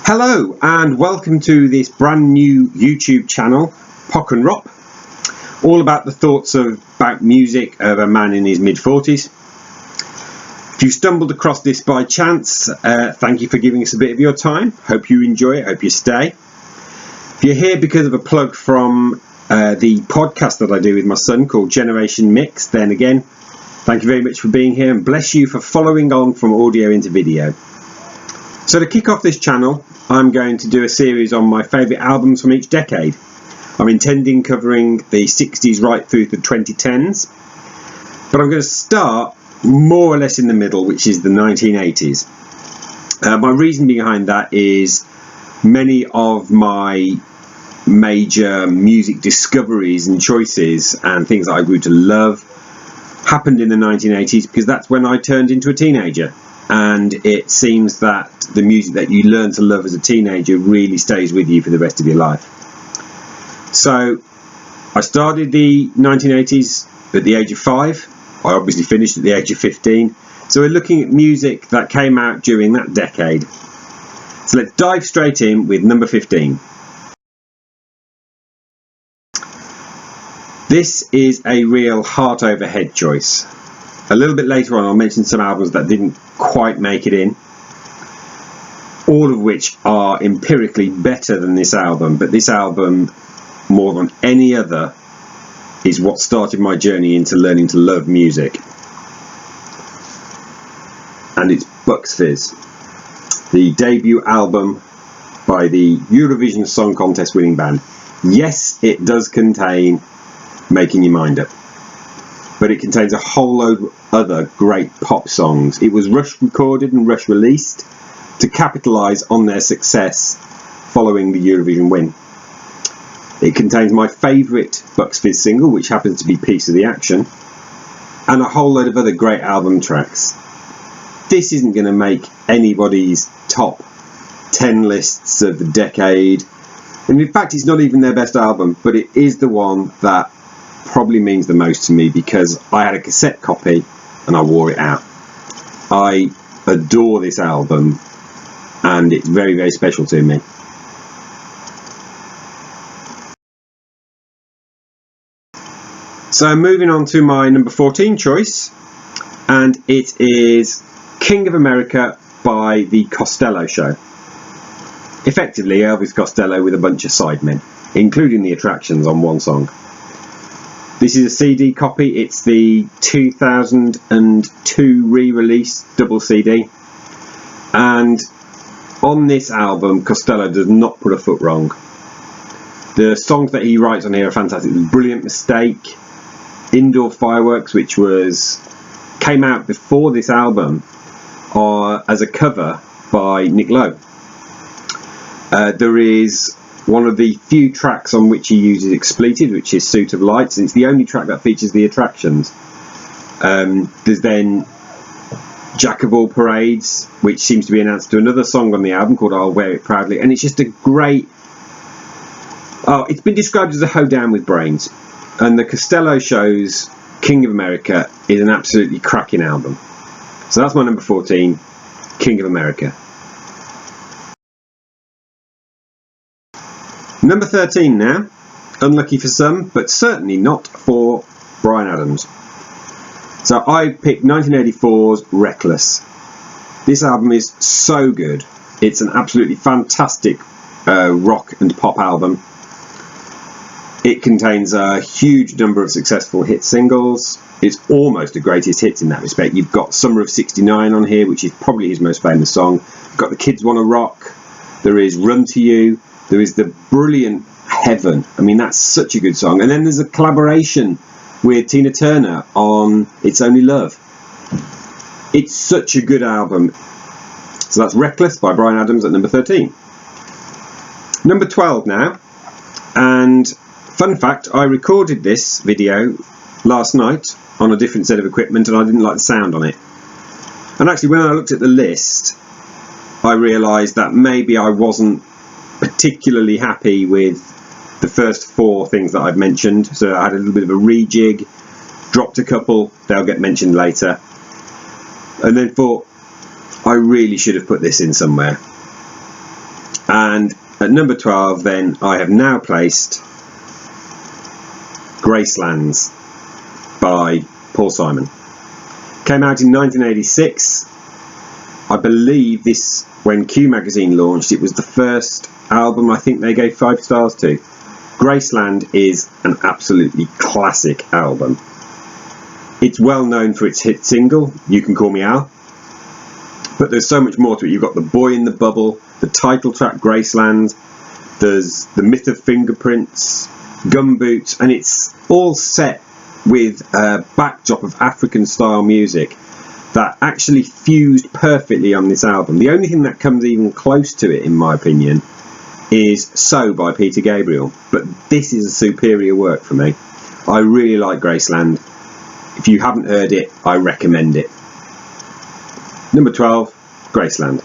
Hello and welcome to this brand new YouTube channel, Pockenrop, all about the thoughts about music of a man in his mid-40s. If you stumbled across this by chance, thank you for giving us a bit of your time. Hope you enjoy it, hope you stay. If you're here because of a plug from the podcast that I do with my son called Generation Mix, then again, thank you very much for being here and bless you for following on from audio into video. So to kick off this channel, I'm going to do a series on my favourite albums from each decade. I'm intending covering the 60s right through to the 2010s, but I'm going to start more or less in the middle, which is the 1980s. My reason behind that is many of my major music discoveries and choices and things that I grew to love happened in the 1980s because that's when I turned into a teenager. And it seems that the music that you learn to love as a teenager really stays with you for the rest of your life. So I started the 1980s at the age of 5. I obviously finished at the age of 15. So we're looking at music that came out during that decade. So let's dive straight in with number 15. This is a real heart over head choice. A little bit later on I'll mention some albums that didn't quite make it in, all of which are empirically better than this album, but this album, more than any other, is what started my journey into learning to love music. And it's Bucks Fizz, the debut album by the Eurovision Song Contest winning band. Yes, it does contain Making Your Mind Up, but it contains a whole load of other great pop songs. It was rush recorded and rush released to capitalise on their success following the Eurovision win. It contains my favourite Bucks Fizz single, which happens to be Piece of the Action, and a whole load of other great album tracks. This isn't going to make anybody's top 10 lists of the decade, and in fact it's not even their best album, but it is the one that probably means the most to me because I had a cassette copy and I wore it out. I adore this album and it's very, very special to me. So moving on to my number 14 choice, and it is King of America by the Costello Show. Effectively Elvis Costello with a bunch of sidemen, including the Attractions on one song. This is a CD copy. It's the 2002 re-release double CD, and on this album Costello does not put a foot wrong. The songs that he writes on here are fantastic. Brilliant Mistake, Indoor Fireworks, which came out before this album as a cover by Nick Lowe. There is one of the few tracks on which he uses expletives, which is Suit of Lights, and it's the only track that features the Attractions. There's then Jack of All Parades, which seems to be an answer to another song on the album called I'll Wear It Proudly, and it's just a great... it's been described as a hoedown with brains, and the Costello Show's King of America is an absolutely cracking album. So that's my number 14, King of America. Number 13 now, unlucky for some, but certainly not for Bryan Adams. So I picked 1984's Reckless. This album is so good. It's an absolutely fantastic rock and pop album. It contains a huge number of successful hit singles. It's almost a greatest hits in that respect. You've got Summer of '69 on here, which is probably his most famous song. You've got The Kids Wanna Rock. There is Run to You. There is the brilliant Heaven. I mean, that's such a good song. And then there's a collaboration with Tina Turner on It's Only Love. It's such a good album. So that's Reckless by Bryan Adams at number 13. Number 12 now. And fun fact, I recorded this video last night on a different set of equipment and I didn't like the sound on it. And actually when I looked at the list, I realised that maybe I wasn't particularly happy with the first 4 things that I've mentioned, so I had a little bit of a rejig, dropped a couple, they'll get mentioned later, and then thought I really should have put this in somewhere. And at number 12 then I have now placed Gracelands by Paul Simon. Came out in 1986. I believe this, when Q magazine launched, it was the first album I think they gave 5 stars to. Graceland is an absolutely classic album. It's well known for its hit single, You Can Call Me Al, but there's so much more to it. You've got The Boy in the Bubble, the title track Graceland, there's The Myth of Fingerprints, Gumboots, and it's all set with a backdrop of African style music that actually fused perfectly on this album. The only thing that comes even close to it, in my opinion, is So by Peter Gabriel, but this is a superior work for me. I really like Graceland. If you haven't heard it, I recommend it. Number 12, Graceland.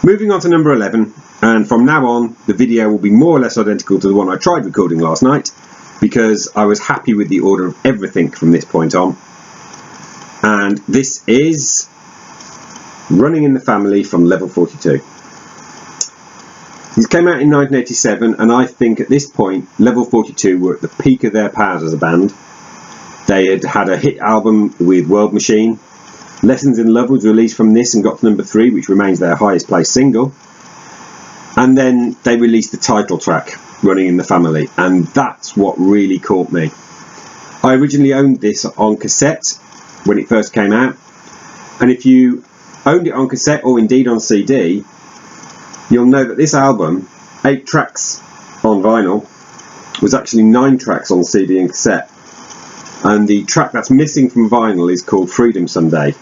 Moving on to number 11, and from now on the video will be more or less identical to the one I tried recording last night, because I was happy with the order of everything from this point on. And this is Running in the Family from Level 42. This came out in 1987, and I think at this point Level 42 were at the peak of their powers as a band. They had had a hit album with World Machine. Lessons in Love was released from this and got to number 3, which remains their highest placed single. And then they released the title track, Running in the Family, and that's what really caught me. I originally owned this on cassette when it first came out, and if you owned it on cassette or indeed on CD, you'll know that this album, 8 tracks on vinyl, was actually 9 tracks on CD and cassette. And the track that's missing from vinyl is called Freedom Someday,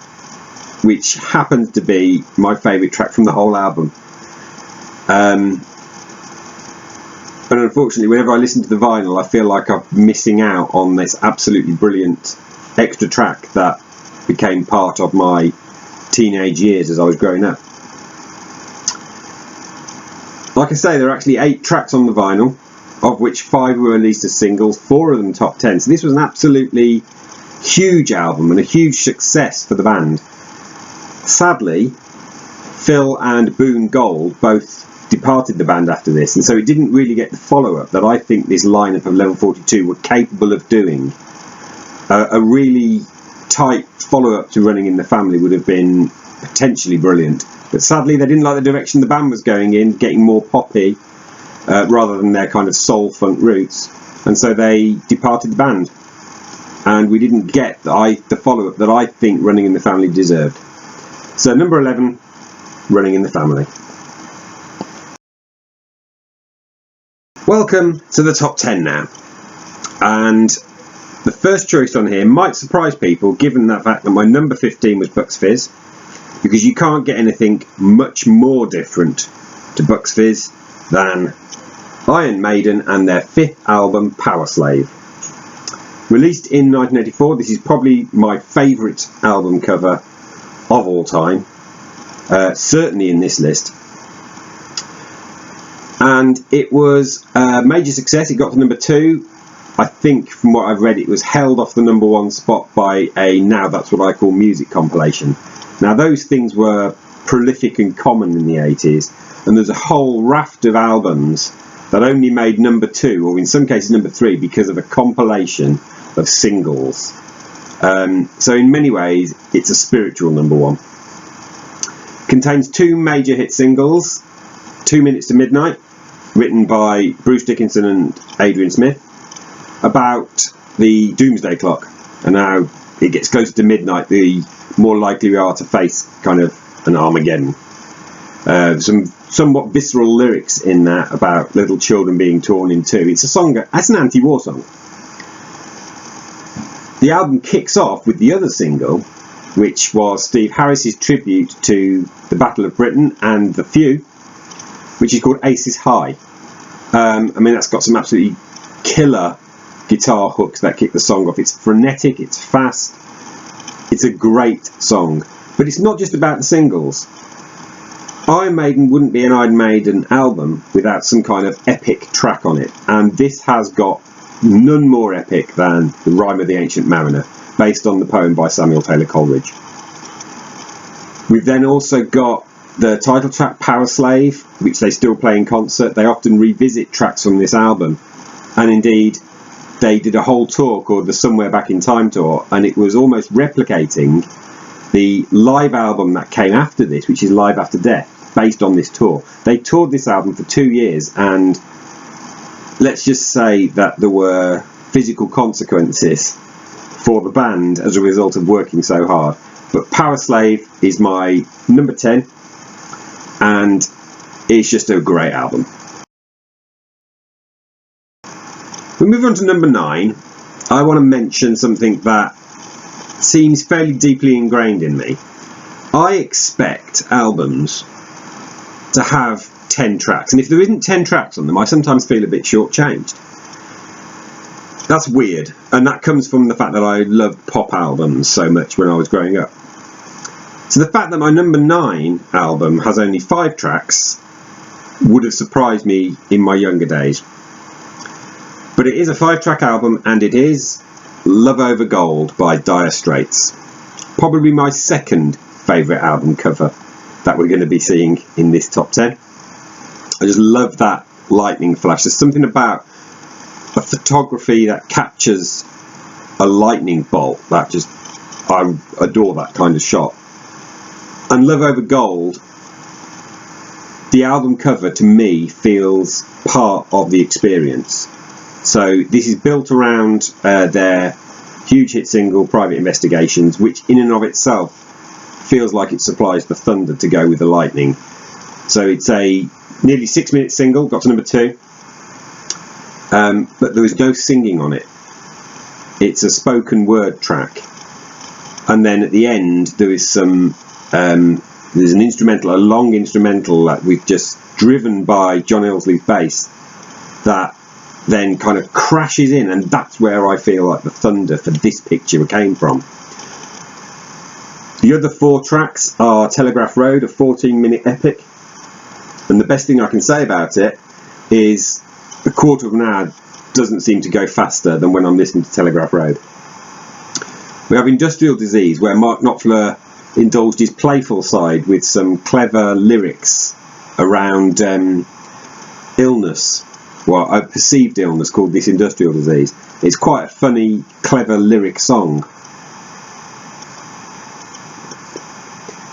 which happens to be my favourite track from the whole album. And unfortunately, whenever I listen to the vinyl, I feel like I'm missing out on this absolutely brilliant extra track that became part of my teenage years as I was growing up. Like I say, there are actually 8 tracks on the vinyl, of which 5 were released as singles, 4 of them top 10. So this was an absolutely huge album and a huge success for the band. Sadly, Phil and Boone Gold both departed the band after this, and so it didn't really get the follow-up that I think this lineup of Level 42 were capable of doing. A really tight follow-up to Running in the Family would have been potentially brilliant, but sadly they didn't like the direction the band was going in, getting more poppy rather than their kind of soul funk roots, and so they departed the band, and we didn't get the follow-up that I think Running in the Family deserved. So number 11, Running in the Family. Welcome to the top 10 now, and the first choice on here might surprise people given the fact that my number 15 was Bucks Fizz, because you can't get anything much more different to Bucks Fizz than Iron Maiden and their 5th album, Power Slave. Released in 1984, this is probably my favourite album cover of all time, certainly in this list. And it was a major success. It got to number 2. I think from what I've read, it was held off the number 1 spot by a Now That's What I Call Music compilation. Now those things were prolific and common in the 80s, and there's a whole raft of albums that only made number 2, or in some cases number 3, because of a compilation of singles. So in many ways it's a spiritual number 1. Contains 2 major hit singles, 2 Minutes to Midnight, written by Bruce Dickinson and Adrian Smith, about the doomsday clock, and how it gets closer to midnight the more likely we are to face kind of an Armageddon. Some somewhat visceral lyrics in that about little children being torn in two. It's a song that's an anti-war song. The album kicks off with the other single, which was Steve Harris's tribute to the Battle of Britain and the Few, which is called Aces High. I mean, that's got some absolutely killer guitar hooks that kick the song off. It's frenetic, it's fast, it's a great song. But it's not just about the singles. Iron Maiden wouldn't be an Iron Maiden album without some kind of epic track on it, and this has got none more epic than The Rime of the Ancient Mariner, based on the poem by Samuel Taylor Coleridge. We've then also got the title track, Power Slave, which they still play in concert. They often revisit tracks from this album, and indeed they did a whole tour called the Somewhere Back in Time tour, and it was almost replicating the live album that came after this, which is Live After Death, based on this tour. They toured this album for 2 years, and let's just say that there were physical consequences for the band as a result of working so hard. But Power Slave is my number 10, and it's just a great album. We move on to number 9. I want to mention something that seems fairly deeply ingrained in me. I expect albums to have 10 tracks, and if there isn't 10 tracks on them, I sometimes feel a bit shortchanged. That's weird, and that comes from the fact that I loved pop albums so much when I was growing up. So the fact that my number 9 album has only 5 tracks would have surprised me in my younger days. But it is a 5-track album, and it is Love Over Gold by Dire Straits. Probably my second favourite album cover that we're going to be seeing in this top 10. I just love that lightning flash. There's something about a photography that captures a lightning bolt that just, I adore that kind of shot. And Love Over Gold, the album cover to me feels part of the experience. So this is built around their huge hit single Private Investigations, which in and of itself feels like it supplies the thunder to go with the lightning. So it's a nearly 6-minute single, got to number 2, but there is no singing on it. It's a spoken word track, and then at the end there is some there's an instrumental, a long instrumental that we've just driven by John Illsley's bass that then kind of crashes in, and that's where I feel like the thunder for this picture came from. The other 4 tracks are Telegraph Road, a 14-minute epic, and the best thing I can say about it is a quarter of an hour doesn't seem to go faster than when I'm listening to Telegraph Road. We have Industrial Disease, where Mark Knopfler indulged his playful side with some clever lyrics around illness, well, a perceived illness called this industrial disease. It's quite a funny, clever lyric song.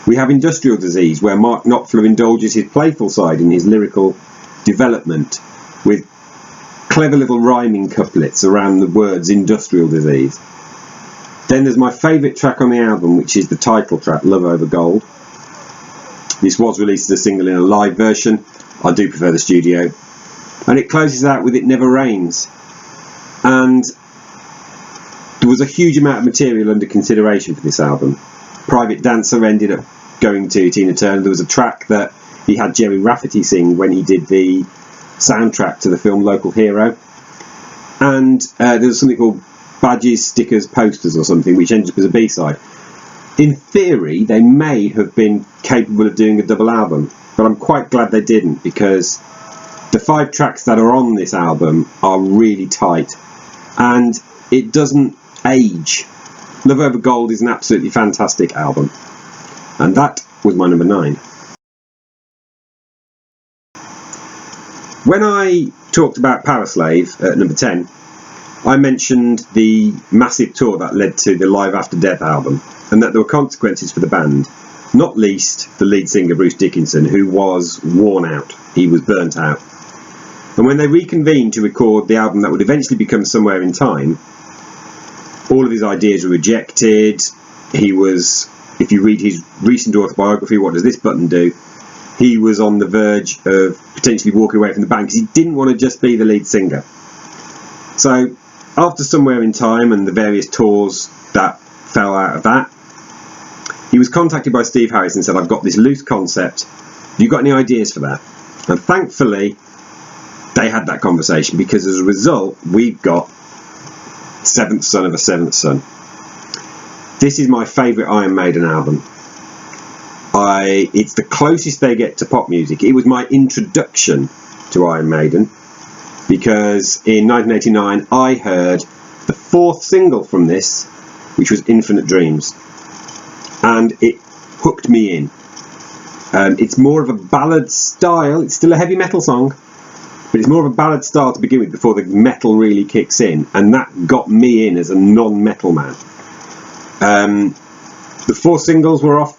We have Industrial Disease, where Mark Knopfler indulges his playful side in his lyrical development with clever little rhyming couplets around the words industrial disease. Then there's my favourite track on the album, which is the title track, Love Over Gold. This was released as a single in a live version. I do prefer the studio. And it closes out with It Never Rains. And there was a huge amount of material under consideration for this album. Private Dancer ended up going to Tina Turner. There was a track that he had Jerry Rafferty sing when he did the soundtrack to the film Local Hero. And there was something called Badges, Stickers, Posters or something, which ended up as a B-side. In theory, they may have been capable of doing a double album, but I'm quite glad they didn't, because the 5 tracks that are on this album are really tight, and it doesn't age. Love Over Gold is an absolutely fantastic album, and that was my number 9. When I talked about Power Slave at number 10, I mentioned the massive tour that led to the Live After Death album, and that there were consequences for the band, not least the lead singer Bruce Dickinson, who was worn out. He was burnt out. And when they reconvened to record the album that would eventually become Somewhere in Time, all of his ideas were rejected. He was, if you read his recent autobiography, What Does This Button Do?, he was on the verge of potentially walking away from the band because he didn't want to just be the lead singer. So after Somewhere in Time and the various tours that fell out of that, he was contacted by Steve Harris and said, I've got this loose concept, have you got any ideas for that? And thankfully they had that conversation, because as a result we've got Seventh Son of a Seventh Son. This is my favourite Iron Maiden album. It's the closest they get to pop music. It was my introduction to Iron Maiden, because in 1989 I heard the 4th single from this, which was Infinite Dreams, and it hooked me in. It's more of a ballad style. It's still a heavy metal song, but it's more of a ballad style to begin with before the metal really kicks in, and that got me in as a non-metal man. The 4 singles were off.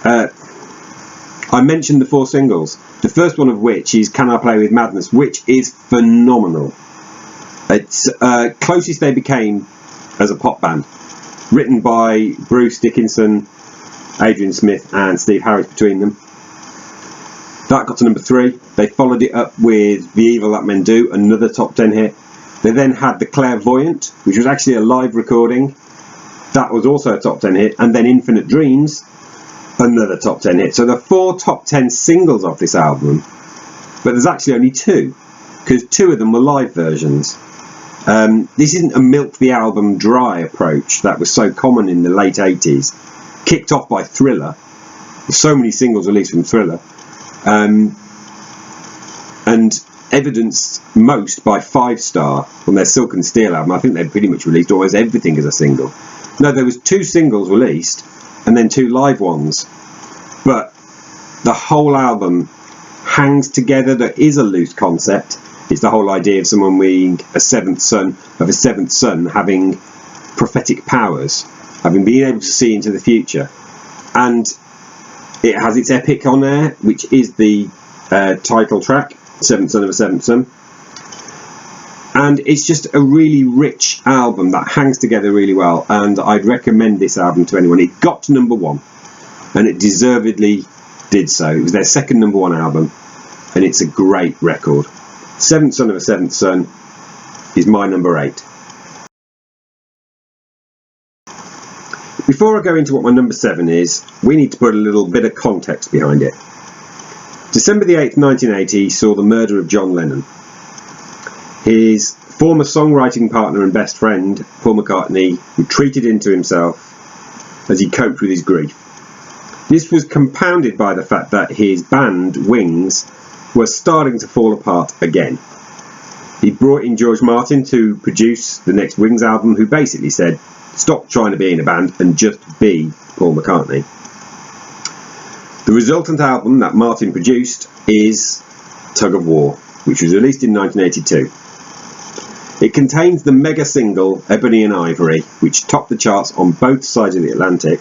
I mentioned the 4 singles, the first one of which is Can I Play With Madness, which is phenomenal. It's closest they became as a pop band, written by Bruce Dickinson, Adrian Smith and Steve Harris between them. That got to number 3. They followed it up with The Evil That Men Do, another top 10 hit. They then had The Clairvoyant, which was actually a live recording. That was also a top 10 hit. And then Infinite Dreams, another top 10 hit. So there are 4 top 10 singles off this album, but there's actually only 2, because 2 of them were live versions. This isn't a milk the album dry approach that was so common in the late 80s, kicked off by Thriller. There's so many singles released from Thriller, and evidenced most by 5 Star on their Silk and Steel album. I think they pretty much released almost everything as a single. No, there was 2 singles released and then 2 live ones, but the whole album hangs together. There is a loose concept. It's the whole idea of someone being a seventh son, having prophetic powers, having been able to see into the future. And it has its epic on there, which is the title track, Seventh Son of a Seventh Son. And it's just a really rich album that hangs together really well, and I'd recommend this album to anyone. It got to number 1, and it deservedly did so. It was their second number 1 album, and it's a great record. Seventh Son of a Seventh Son is my number 8. Before I go into what my number 7 is, we need to put a little bit of context behind it. December the 8th, 1980 saw the murder of John Lennon. His former songwriting partner and best friend, Paul McCartney, retreated into himself as he coped with his grief. This was compounded by the fact that his band, Wings, were starting to fall apart again. He brought in George Martin to produce the next Wings album, who basically said, stop trying to be in a band and just be Paul McCartney. The resultant album that Martin produced is Tug of War, which was released in 1982. It contains the mega single Ebony and Ivory, which topped the charts on both sides of the Atlantic.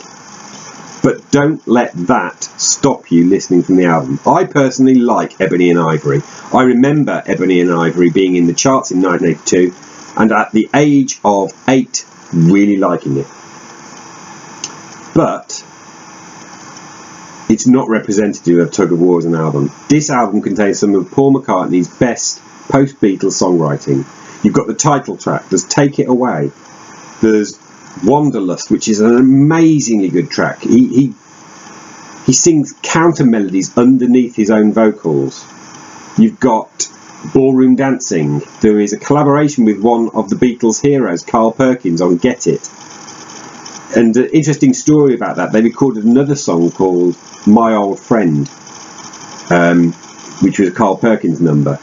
But don't let that stop you listening from the album. I personally like Ebony and Ivory. I remember Ebony and Ivory being in the charts in 1982, and at the age of 8, really liking it. But it's not representative of Tug of War as an album. This album contains some of Paul McCartney's best post-Beatles songwriting. You've got the title track, there's Take It Away, there's Wanderlust, which is an amazingly good track. He sings counter melodies underneath his own vocals. You've got Ballroom Dancing. There is a collaboration with one of the Beatles' heroes, Carl Perkins, on Get It. And an interesting story about that, they recorded another song called My Old Friend, which was a Carl Perkins number.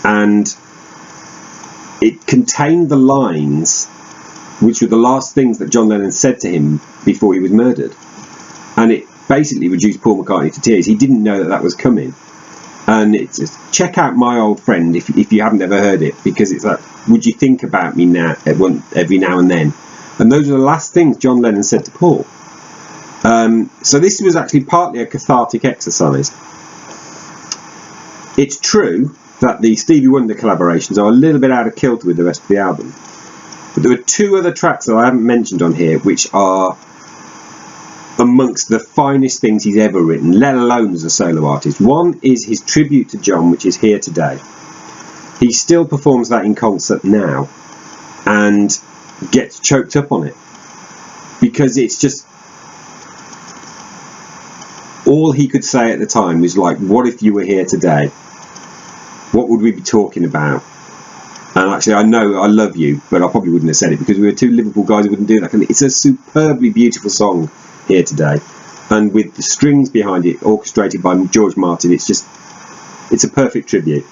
And it contained the lines which were the last things that John Lennon said to him before he was murdered. And it basically reduced Paul McCartney to tears. He didn't know that that was coming. And it's just, check out My Old Friend if you haven't ever heard it, because it's like, would you think about me now every now and then? And those are the last things John Lennon said to Paul. So this was actually partly a cathartic exercise. It's true that the Stevie Wonder collaborations are a little bit out of kilter with the rest of the album. But there are 2 other tracks that I haven't mentioned on here which are amongst the finest things he's ever written, let alone as a solo artist. One is his tribute to John, which is Here Today. He still performs that in concert now and gets choked up on it, because it's just all he could say at the time was like, what if you were here today? What would we be talking about? And actually, I know I love you, but I probably wouldn't have said it, because we were 2 Liverpool guys who wouldn't do that. And it's a superbly beautiful song, Here Today, and with the strings behind it orchestrated by George Martin, it's a perfect tribute.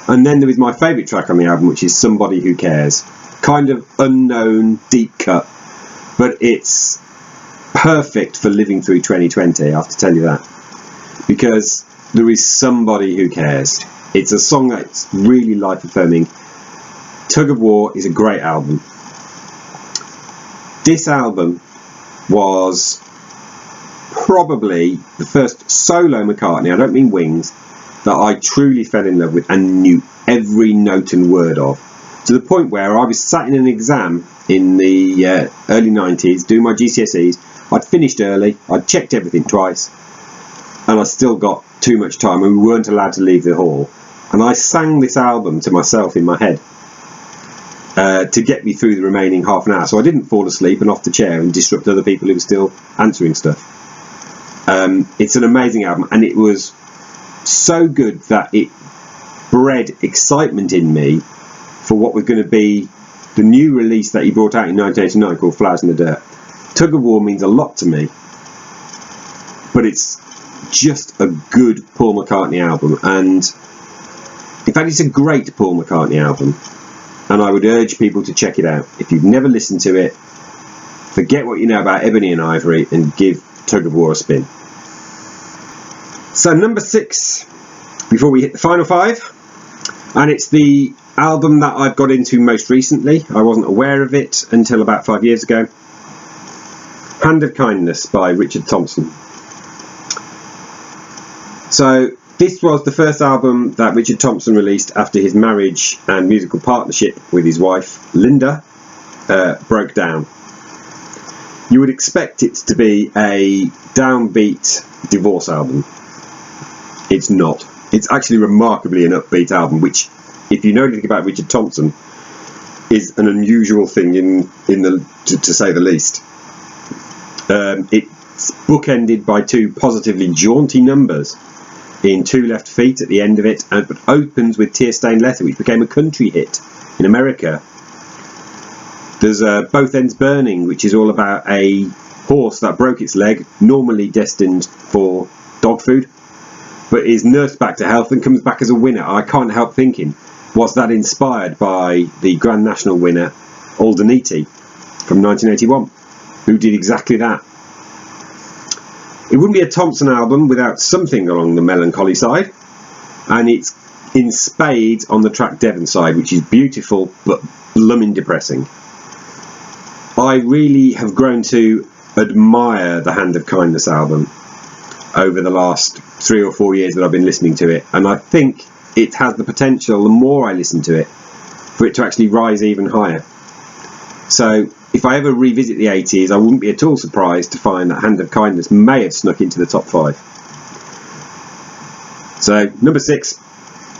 And then there is my favourite track on the album, which is Somebody Who Cares. Kind of unknown, deep cut, but it's perfect for living through 2020, I have to tell you that, because there is somebody who cares. It's a song that's really life affirming. Tug of War is a great album. This album was probably the first solo McCartney, I don't mean Wings, that I truly fell in love with and knew every note and word of, to the point where I was sat in an exam in the early 90s doing my GCSEs. I'd finished early, I'd checked everything twice, and I still got too much time and we weren't allowed to leave the hall, and I sang this album to myself in my head to get me through the remaining half an hour, so I didn't fall asleep and off the chair and disrupt other people who were still answering stuff. It's an amazing album, and it was so good that it bred excitement in me for what was going to be the new release that he brought out in 1989 called Flowers in the Dirt. Tug of War means a lot to me, but it's just a good Paul McCartney album, and in fact it's a great Paul McCartney album, and I would urge people to check it out. If you've never listened to it, forget what you know about Ebony and Ivory and give Tug of War a spin. So number 6, before we hit the final 5, and it's the album that I've got into most recently. I wasn't aware of it until about 5 years ago. Hand of Kindness by Richard Thompson. So this was the first album that Richard Thompson released after his marriage and musical partnership with his wife Linda broke down. You would expect it to be a downbeat divorce album. It's not. It's actually remarkably an upbeat album, which, if you know anything about Richard Thompson, is an unusual thing to say the least. It's bookended by 2 positively jaunty numbers in 2 Left Feet at the end of it, and it opens with Tear-Stained Letter, which became a country hit in America. There's Both Ends Burning, which is all about a horse that broke its leg, normally destined for dog food, but is nursed back to health and comes back as a winner. I can't help thinking, was that inspired by the Grand National winner Aldeniti from 1981, who did exactly that? It wouldn't be a Thompson album without something along the melancholy side, and it's in spades on the track Devon Side, which is beautiful but blooming depressing. I really have grown to admire the Hand of Kindness album over the last 3 or 4 years that I've been listening to it, and I think it has the potential, the more I listen to it, for it to actually rise even higher. So if I ever revisit the 80s, I wouldn't be at all surprised to find that Hand of Kindness may have snuck into the top 5. So number 6,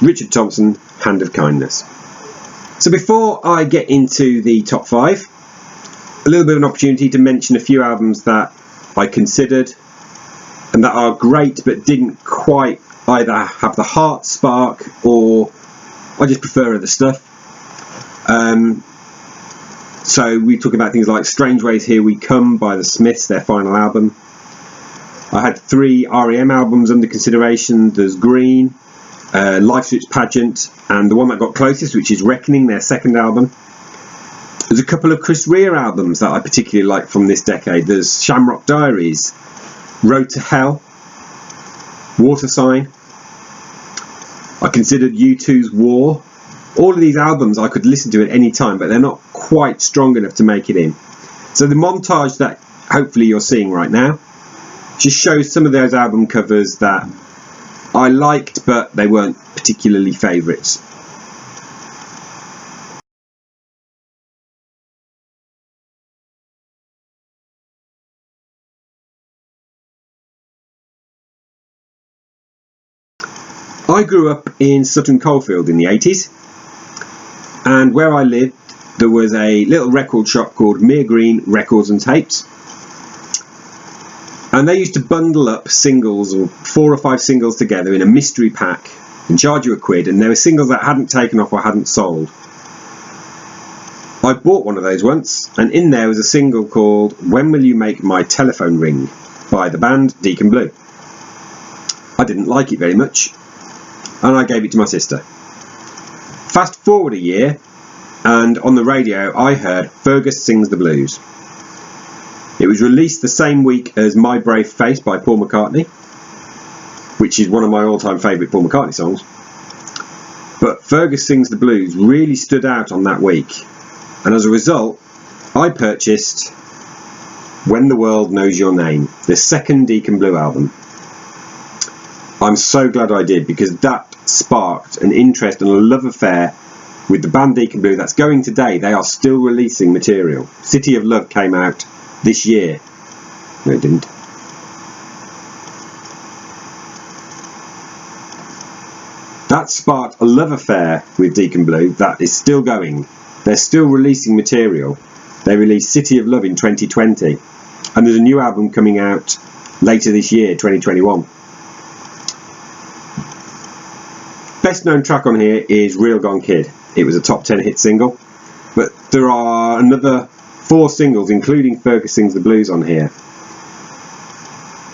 Richard Thompson, Hand of Kindness. So before I get into the top 5, a little bit of an opportunity to mention a few albums that I considered and that are great but didn't quite either have the heart spark or I just prefer other stuff. So we talk about things like Strange Ways Here We Come by the Smiths, their final album. I had 3 R.E.M. albums under consideration. There's Green, Life's Its Pageant, and the one that got closest, which is Reckoning, their second album. There's a couple of Chris Rea albums that I particularly like from this decade. There's Shamrock Diaries, Road to Hell, Water Sign. I considered U2's War. All of these albums I could listen to at any time, but they're not quite strong enough to make it in. So the montage that hopefully you're seeing right now just shows some of those album covers that I liked, but they weren't particularly favourites. I grew up in Sutton Coldfield in the 80s, and where I lived there was a little record shop called Mere Green Records and Tapes, and they used to bundle up singles, or 4 or 5 singles together in a mystery pack and charge you £1, and there were singles that hadn't taken off or hadn't sold. I bought one of those once, and in there was a single called When Will You Make My Telephone Ring by the band Deacon Blue. I didn't like it very much, and I gave it to my sister. Fast forward a year, and on the radio I heard Fergus Sings the Blues. It was released the same week as My Brave Face by Paul McCartney, which is one of my all-time favourite Paul McCartney songs. But Fergus Sings the Blues really stood out on that week, and as a result I purchased When the World Knows Your Name, the second Deacon Blue album. I'm so glad I did, because that sparked an interest and a love affair with the band Deacon Blue that's going today. They are still releasing material. City of Love came out this year. No, it didn't. That sparked a love affair with Deacon Blue that is still going. They're still releasing material. They released City of Love in 2020, and there's a new album coming out later this year, 2021. Best known track on here is Real Gone Kid. It was a top 10 hit single, but there are another 4 singles, including Fergus Sings the Blues, on here.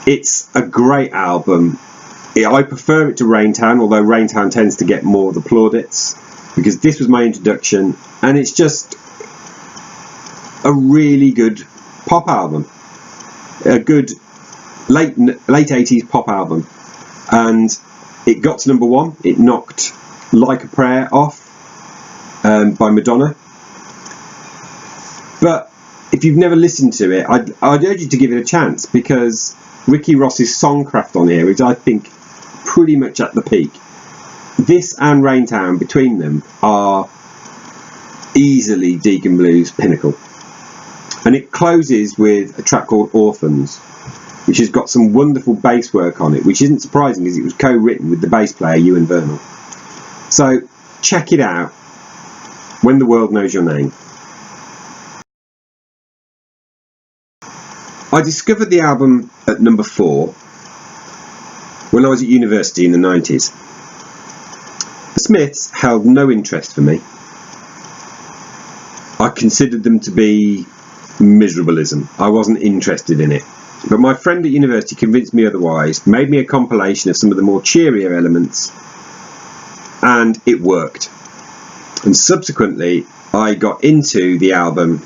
It's a great album. I prefer it to Raintown, although Raintown tends to get more of the plaudits, because this was my introduction, and it's just a really good pop album, a good late 80s pop album. And it got to number 1. It knocked Like a Prayer off by Madonna. But if you've never listened to it, I'd urge you to give it a chance, because Ricky Ross's songcraft on here is, I think, pretty much at the peak. This and Raintown, between them, are easily Deacon Blue's pinnacle. And it closes with a track called Orphans, which has got some wonderful bass work on it, which isn't surprising because it was co-written with the bass player Ewan Vernal. So check it out, When the World Knows Your Name. I discovered the album at number 4 when I was at university in the 90s. The Smiths held no interest for me. I considered them to be miserableism. I wasn't interested in it. But my friend at university convinced me otherwise, made me a compilation of some of the more cheerier elements, and it worked. And subsequently, I got into the album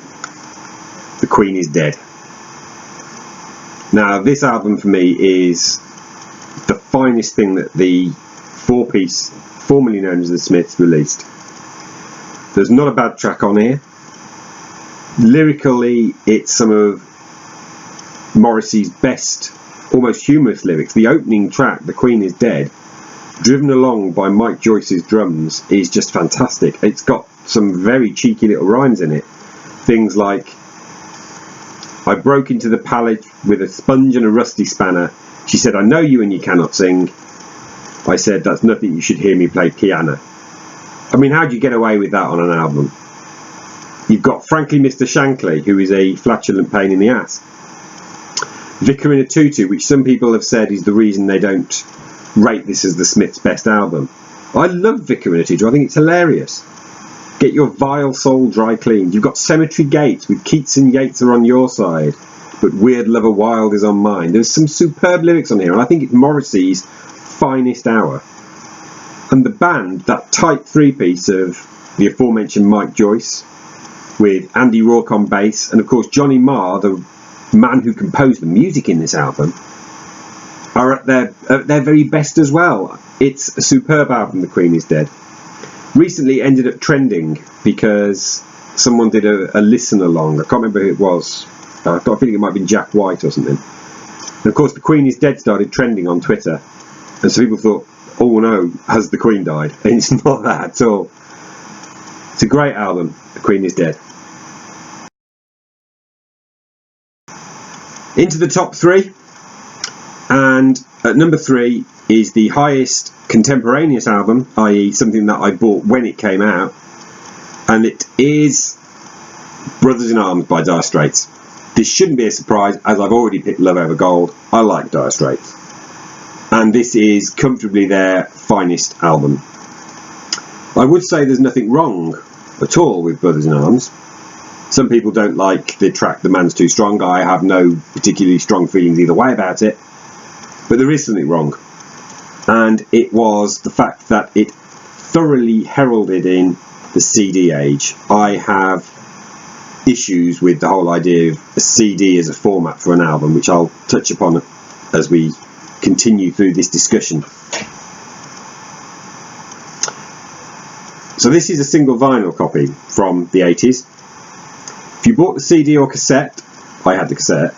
The Queen is Dead. Now, this album for me is the finest thing that the 4-piece, formerly known as the Smiths, released. There's not a bad track on here. Lyrically, it's some of Morrissey's best, almost humorous lyrics. The opening track, The Queen is Dead, driven along by Mike Joyce's drums, is just fantastic. It's got some very cheeky little rhymes in it. Things like, I broke into the palace with a sponge and a rusty spanner. She said, I know you and you cannot sing. I said, that's nothing, you should hear me play piano. I mean, how do you get away with that on an album? You've got Frankly Mr. Shankly, who is a flatulent pain in the ass. Vicar in a Tutu, which some people have said is the reason they don't rate this as the Smiths' best album. I love Vicar in a Tutu. I think it's hilarious. Get your vile soul dry cleaned. You've got Cemetery Gates with Keats and Yeats are on your side, but Weird Lover Wild is on mine. There's some superb lyrics on here, and I think it's Morrissey's finest hour. And the band, that tight 3-piece of the aforementioned Mike Joyce, with Andy Rourke on bass, and of course Johnny Marr, the man who composed the music in this album, are at their very best as well. It's a superb album, The Queen is Dead. Recently ended up trending because someone did a listen along. I can't remember who it was. I think it might have been Jack White or something. And of course The Queen is Dead started trending on Twitter, and so people thought, oh no, has the Queen died? And it's not that at all. It's a great album, The Queen is Dead. Into the top 3, and at number 3 is the highest contemporaneous album, i.e. something that I bought when it came out, and it is Brothers in Arms by Dire Straits. This shouldn't be a surprise, as I've already picked Love Over Gold. I like Dire Straits, and this is comfortably their finest album. I would say there's nothing wrong at all with Brothers in Arms. Some people don't like the track The Man's Too Strong. I have no particularly strong feelings either way about it, but there is something wrong, and it was the fact that it thoroughly heralded in the CD age. I have issues with the whole idea of a CD as a format for an album, which I'll touch upon as we continue through this discussion. So this is a single vinyl copy from the 80s. If you bought the CD or cassette, I had the cassette,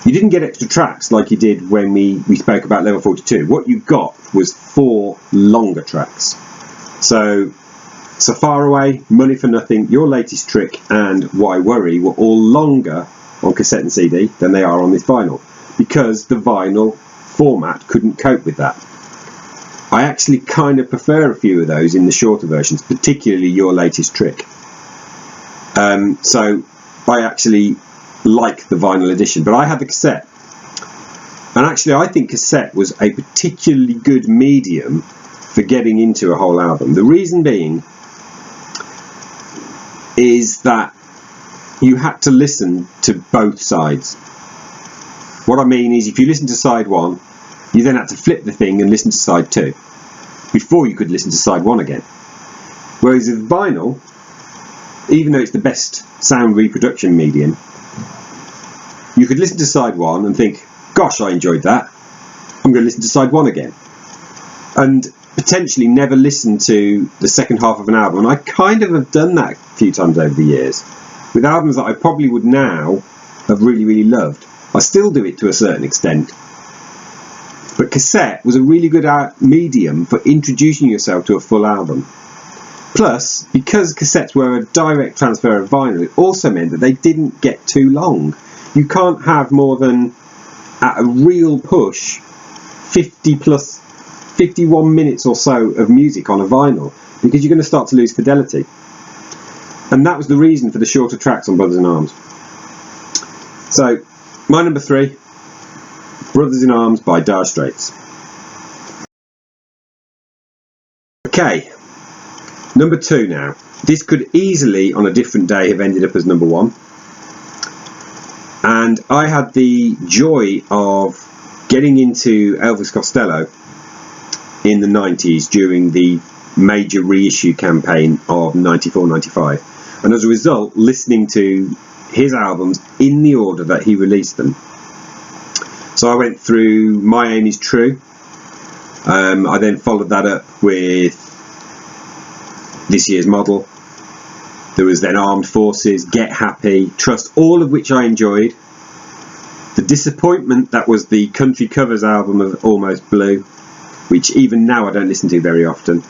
you didn't get extra tracks like you did when we spoke about Level 42. What you got was 4 longer tracks. So Far Away, Money for Nothing, Your Latest Trick and Why Worry were all longer on cassette and CD than they are on this vinyl, because the vinyl format couldn't cope with that. I actually kind of prefer a few of those in the shorter versions, particularly Your Latest Trick. So I actually like the vinyl edition, but I had the cassette. And actually I think cassette was a particularly good medium for getting into a whole album. The reason being is that you had to listen to both sides. What I mean is, if you listen to side 1, you then had to flip the thing and listen to side 2 before you could listen to side 1 again. Whereas with vinyl, even though it's the best sound reproduction medium, you could listen to side 1 and think, gosh, I enjoyed that, I'm going to listen to side 1 again, and potentially never listen to the second half of an album. And I kind of have done that a few times over the years with albums that I probably would now have really, really loved. I still do it to a certain extent, but cassette was a really good medium for introducing yourself to a full album. Plus, because cassettes were a direct transfer of vinyl, it also meant that they didn't get too long. You can't have more than, at a real push, 51 minutes or so of music on a vinyl, because you're going to start to lose fidelity. And that was the reason for the shorter tracks on Brothers in Arms. So, my number 3, Brothers in Arms by Dire Straits. Okay, number 2 now. This could easily, on a different day, have ended up as number 1. And I had the joy of getting into Elvis Costello in the 90s during the major reissue campaign of 94-95. And as a result, listening to his albums in the order that he released them. So I went through My Aim Is True. I then followed that up with This Year's Model. There was then Armed Forces, Get Happy, Trust, all of which I enjoyed. The Disappointment, that was the country covers album of Almost Blue, which even now I don't listen to very often.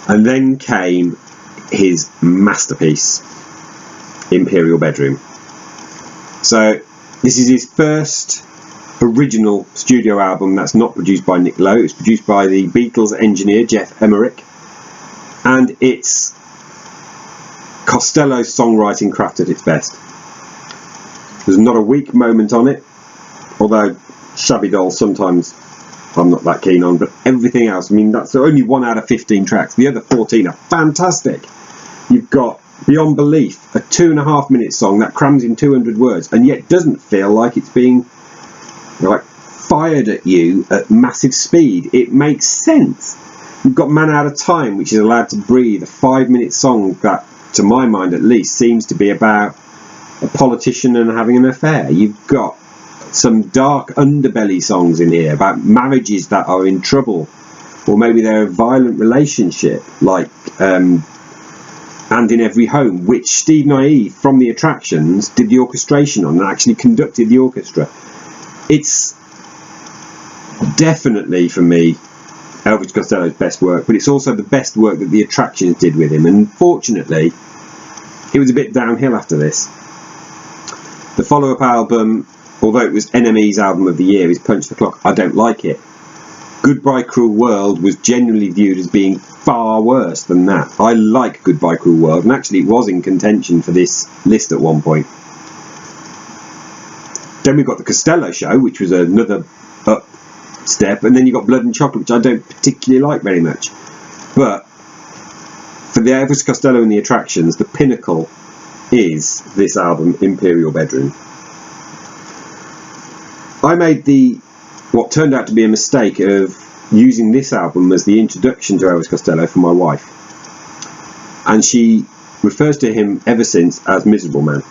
And then came his masterpiece, Imperial Bedroom. So this is his first original studio album that's not produced by Nick Lowe. It's produced by the Beatles engineer Jeff Emerick, and it's Costello's songwriting craft at its best. There's not a weak moment on it, although Shabby Doll sometimes I'm not that keen on, but everything else, I mean, that's only 1 out of 15 tracks. The other 14 are fantastic. You've got Beyond Belief, a 2.5-minute song that crams in 200 words and yet doesn't feel like it's being like fired at you at massive speed. It makes sense. You've got Man Out of Time, which is allowed to breathe, a 5-minute song that, to my mind at least, seems to be about a politician and having an affair. You've got some dark underbelly songs in here about marriages that are in trouble, or maybe they're a violent relationship, like And in Every Home, which Steve Naive from The Attractions did the orchestration on and actually conducted the orchestra. It's definitely, for me, Elvis Costello's best work, but it's also the best work that The Attractions did with him. And unfortunately, it was a bit downhill after this. The follow-up album, although it was NME's album of the year, is Punch the Clock. I don't like it. Goodbye Cruel World was generally viewed as being far worse than that. I like Goodbye Cruel World, and actually it was in contention for this list at one point. Then we've got the Costello Show, which was another up step, and then you've got Blood and Chocolate, which I don't particularly like very much. But for the Elvis Costello and the Attractions, the pinnacle is this album, Imperial Bedroom. I made what turned out to be a mistake of using this album as the introduction to Elvis Costello for my wife, and she refers to him ever since as Miserable Man.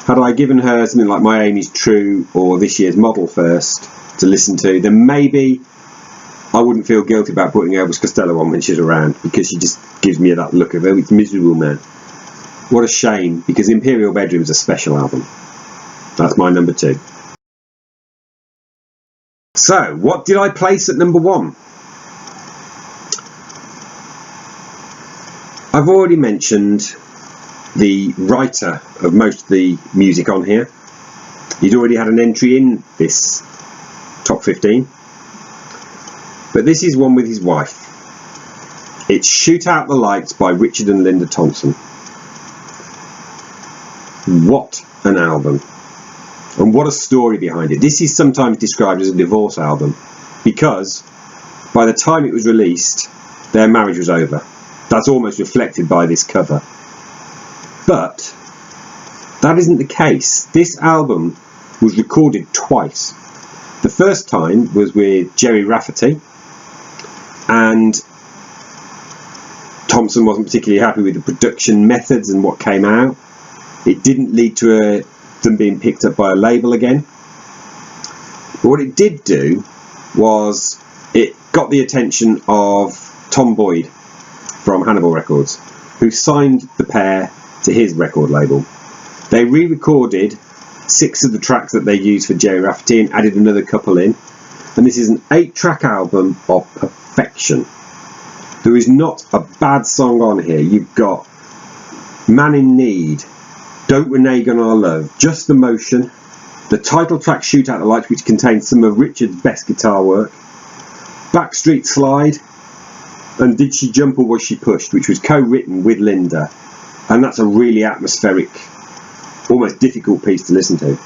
Had I given her something like My Aim Is True or this year's Model first to listen to, then maybe I wouldn't feel guilty about putting Elvis Costello on when she's around, because she just gives me that look of, oh, it's Miserable Man. What a shame, because Imperial Bedroom's a special album. That's my number 2. So, what did I place at number 1? I've already mentioned the writer of most of the music on here. He'd already had an entry in this top 15. But this is one with his wife. It's Shoot Out the Lights by Richard and Linda Thompson. What an album. And what a story behind it. This is sometimes described as a divorce album, because by the time it was released, their marriage was over. That's almost reflected by this cover. But that isn't the case. This album was recorded twice. The first time was with Jerry Rafferty, and Thompson wasn't particularly happy with the production methods and what came out. It didn't lead to them being picked up by a label again. But what it did do was it got the attention of Tom Boyd from Hannibal Records, who signed the pair to his record label. They re-recorded 6 of the tracks that they used for Jerry Rafferty and added another couple in, and this is an 8-track album of perfection. There is not a bad song on here. You've got Man in Need, Don't Renege on Our Love, Just the Motion, the title track Shoot Out the Lights, which contains some of Richard's best guitar work, Backstreet Slide, and Did She Jump or Was She Pushed, which was co-written with Linda, and that's a really atmospheric, almost difficult piece to listen to.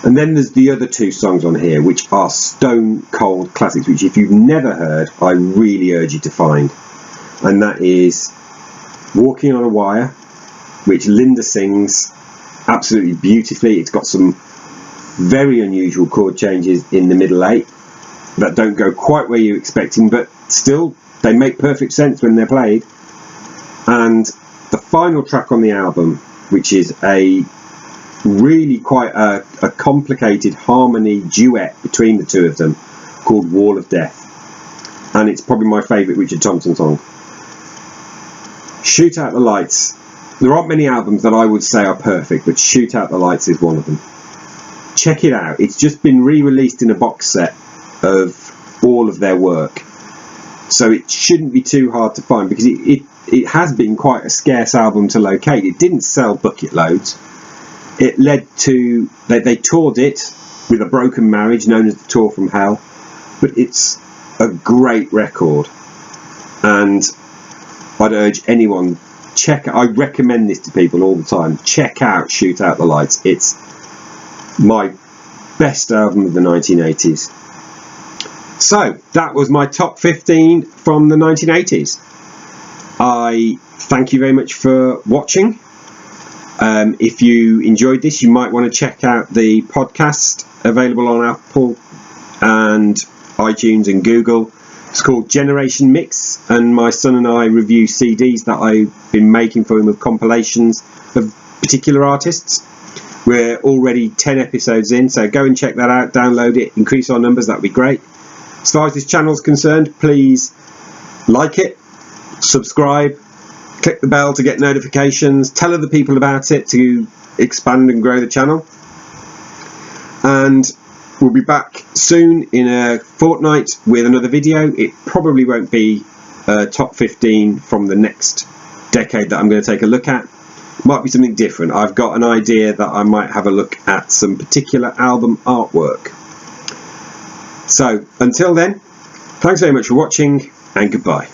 And then there's the other 2 songs on here, which are stone cold classics, which if you've never heard, I really urge you to find. And that is Walking on a Wire, which Linda sings absolutely beautifully. It's got some very unusual chord changes in the middle 8 that don't go quite where you're expecting, but still they make perfect sense when they're played. And the final track on the album, which is a really quite a complicated harmony duet between the 2 of them, called Wall of Death, and it's probably my favourite Richard Thompson song. Shoot Out the Lights. There aren't many albums that I would say are perfect, but Shoot Out the Lights is one of them. Check it out. It's just been re-released in a box set of all of their work, so it shouldn't be too hard to find, because it has been quite a scarce album to locate. It didn't sell bucket loads. It led to, they toured it with A Broken Marriage, known as the Tour from Hell, but it's a great record, and I'd urge anyone, I recommend this to people all the time, check out Shoot Out the Lights. It's my best album of the 1980s. So that was my top 15 from the 1980s. I thank you very much for watching. If you enjoyed this, you might want to check out the podcast available on Apple and iTunes and Google. It's called Generation Mix, and my son and I review CDs that I've been making for him of compilations of particular artists. We're already 10 episodes in, so go and check that out, download it, increase our numbers, that'd be great. As far as this channel is concerned, please like it, subscribe, click the bell to get notifications, tell other people about it to expand and grow the channel. And we'll be back soon in a fortnight with another video. It probably won't be top 15 from the next decade that I'm going to take a look at. Might be something different. I've got an idea that I might have a look at some particular album artwork. So until then, thanks very much for watching, and goodbye.